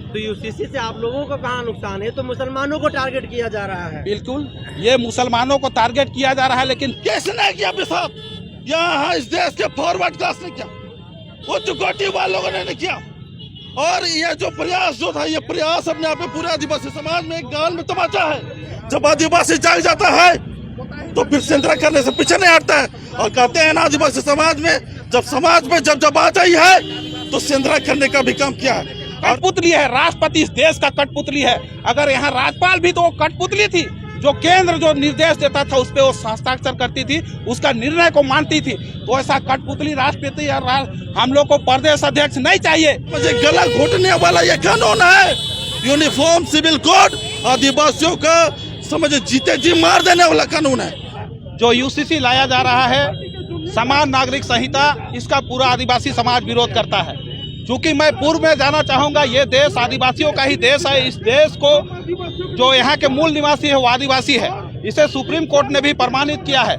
तो यूसीसी से आप लोगों को कहाँ नुकसान है? तो मुसलमानों को टारगेट किया जा रहा है। बिल्कुल, ये मुसलमानों को टारगेट किया जा रहा है, लेकिन किसने किया साहब? यहाँ इस देश के फॉरवर्ड क्लास ने किया, वो चुकौटी वालों ने किया। और ये जो प्रयास जो था, ये प्रयास अपने आप में पूरे आदिवासी समाज में एक गाल में तमाचा है। जब आदिवासी जाग जाता है तो फिर सेंद्रा करने से पीछे नहीं हटता है। और कहते हैं ना, आदिवासी समाज में जब आ जाई है तो सेंद्रा करने का भी काम किया है। कठपुतली है, राष्ट्रपति इस देश का कठपुतली है। अगर यहाँ राज्यपाल भी तो वो कठपुतली थी, जो केंद्र जो निर्देश देता था उस पे वो हस्ताक्षर करती थी, उसका निर्णय को मानती थी। तो ऐसा कठपुतली राष्ट्रपति हम लोग को प्रदेश अध्यक्ष नहीं चाहिए। मुझे गला घोटने वाला ये कानून है, यूनिफॉर्म सिविल कोड, आदिवासियों का समझे जीते जी मार देने वाला कानून है। जो यूसीसी लाया जा रहा है, समान नागरिक संहिता, इसका पूरा आदिवासी समाज विरोध करता है। क्योंकि मैं पूर्व में जाना चाहूँगा, ये देश आदिवासियों का ही देश है। इस देश को जो यहाँ के मूल निवासी है वो आदिवासी है। इसे सुप्रीम कोर्ट ने भी प्रमाणित किया है।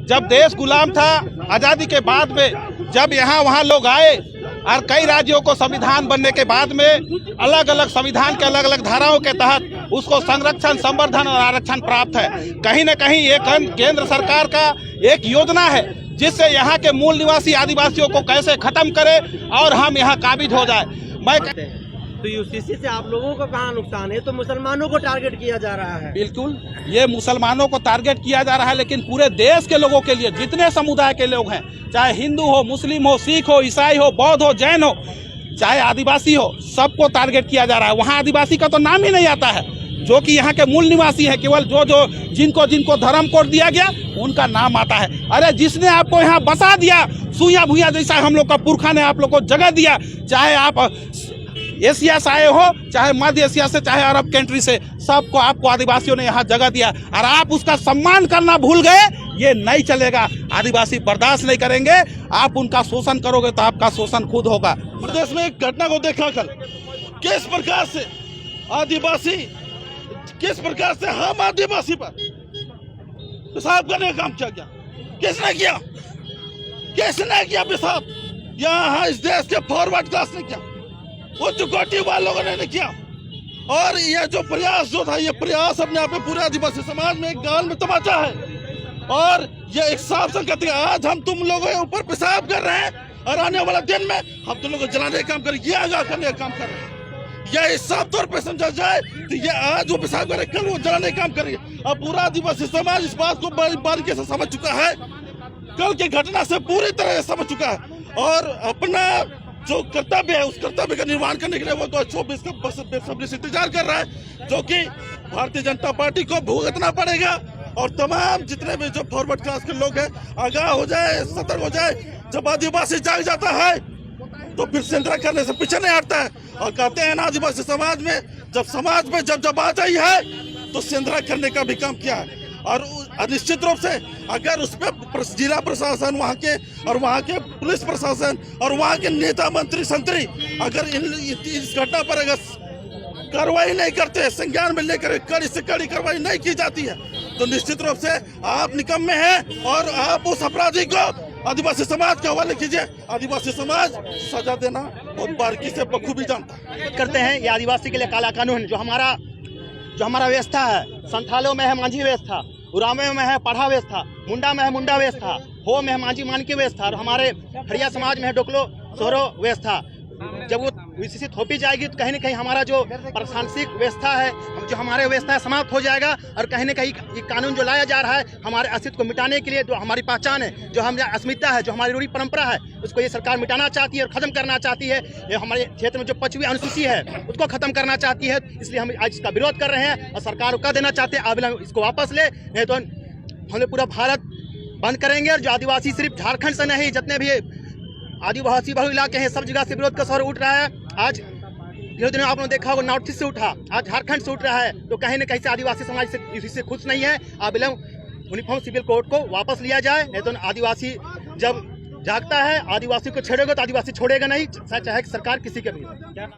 जब देश गुलाम था, आज़ादी के बाद में जब यहाँ वहाँ लोग आए और कई राज्यों को संविधान बनने के बाद में अलग अलग संविधान के अलग अलग धाराओं के तहत उसको संरक्षण, संवर्धन और आरक्षण प्राप्त है। कहीं न कहीं ये केंद्र सरकार का एक योजना है जिससे यहाँ के मूल निवासी आदिवासियों को कैसे खत्म करे और हम यहाँ काबिज हो जाए। मैं तो यूसीसी से आप लोगों को कहाँ नुकसान है? तो मुसलमानों को टारगेट किया जा रहा है। बिल्कुल, ये मुसलमानों को टारगेट किया जा रहा है, लेकिन पूरे देश के लोगों के लिए, जितने समुदाय के लोग हैं, चाहे हिंदू हो, मुस्लिम हो, सिख हो, ईसाई हो, बौद्ध हो, जैन हो, चाहे आदिवासी हो, सबको टारगेट किया जा रहा है। वहाँ आदिवासी का तो नाम ही नहीं आता है, जो कि यहाँ के मूल निवासी है। केवल जिनको धर्म कोड दिया गया उनका नाम आता है। अरे जिसने आपको यहाँ बसा दिया, सुइया भूया जैसा हम लोग का पुरखा ने आप लोग को जगह दिया, चाहे आप एशिया से आए हो, चाहे मध्य एशिया से, चाहे अरब कंट्री से, सबको आपको आदिवासियों ने यहाँ जगह दिया और आप उसका सम्मान करना भूल गए। ये नहीं चलेगा, आदिवासी बर्दाश्त नहीं करेंगे। आप उनका शोषण करोगे तो आपका शोषण खुद होगा। प्रदेश में एक घटना को देखा कल, किस प्रकार से आदिवासी, किस प्रकार से हम आदिवासी पर पेशाब करने का काम किया गया। किसने किया पेशाब? यहाँ इस देश के फॉरवर्ड क्लास ने किया, वो चुकौटी वालों ने किया। और ये जो प्रयास जो था, ये प्रयास अपने आप में पूरे आदिवासी समाज में एक गाल में तमाचा है। और ये एक साफ संकेत है, आज हम तुम लोगों के ऊपर पेशाब कर रहे हैं और आने वाला दिन में हम तुम लोगों को जलाने का काम करेंगे, आगाह करने का काम कर रहे हैं। यह साफ तौर पर समझा जाए तो ये आज वो पेशाब करे, कल वो जलाने का काम करेंगे। अब पूरा आदिवासी समाज इस बात को बारीकी से समझ चुका है, कल की घटना से पूरी तरह समझ चुका है और अपना जो कर्तव्य है उस कर्तव्य का निर्वहन करने के लिए वो 2024 का बेसब्री से इंतजार कर रहा है, जो कि भारतीय जनता पार्टी को भुगतना पड़ेगा। और तमाम जितने भी जो फॉरवर्ड क्लास के लोग हैं आगाह हो जाए, सतर्क हो जाए। जब आदिवासी जाग जाता है तो फिर सेंद्रा करने से पीछे नहीं हटता है। और कहते हैं ना, आदिवासी समाज में जब आ जाई है तो सेंद्रा करने का भी काम किया है। और निश्चित रूप से अगर उस पर जिला प्रशासन, वहाँ के पुलिस प्रशासन और वहाँ के नेता मंत्री संतरी अगर इस घटना पर अगर कार्रवाई नहीं करते, संज्ञान में लेकर कड़ी से कड़ी कार्रवाई नहीं की जाती है, तो निश्चित रूप से आप निकम्मे हैं और आप उस अपराधी को आदिवासी समाज के हवाले कीजिए। आदिवासी समाज सजा देना बहुत बारीकी से बखूबी जानता है। करते हैं ये आदिवासी के लिए काला कानून, जो हमारा व्यवस्था है। संथालों में है मांझी व्यवस्था, उरामे में है पढ़ा व्यवस्था, मुंडा में है मुंडा व्यवस्था, हो में है मांझी मान की व्यवस्था, और हमारे खड़िया समाज में है डोकलो सोहरो व्यवस्था। जब वो यूसीसी थोपी जाएगी तो कहीं न कहीं हमारा जो प्रशासनिक व्यवस्था है, जो हमारे व्यवस्था है, समाप्त हो जाएगा। और कहीं न कहीं ये कानून जो लाया जा रहा है हमारे अस्तित्व को मिटाने के लिए, जो हमारी पहचान है, जो हमारी अस्मिता है, जो हमारी रूढ़ी परंपरा है, उसको ये सरकार मिटाना चाहती है और ख़त्म करना चाहती है। ये हमारे क्षेत्र में जो 5वीं अनुसूची है उसको ख़त्म करना चाहती है। इसलिए हम आज इसका विरोध कर रहे हैं और सरकार को कह देना चाहते हैं आप इसको वापस ले, नहीं तो हम पूरा भारत बंद करेंगे। और जो आदिवासी सिर्फ झारखंड से नहीं, जितने भी आदिवासी बहुल इलाके हैं, सब जगह से विरोध का स्वर उठ रहा है। आज धीरे धीरे आपने देखा होगा नॉर्थ ईस्ट से उठा, आज झारखंड से उठ रहा है। तो कहीं न कहीं से आदिवासी समाज से इसी से खुश नहीं है। यूनिफॉर्म सिविल कोड को वापस लिया जाए, नहीं तो आदिवासी जब जागता है, आदिवासी को छेड़ेगा तो आदिवासी छोड़ेगा नहीं, चाहे सरकार किसी के भी।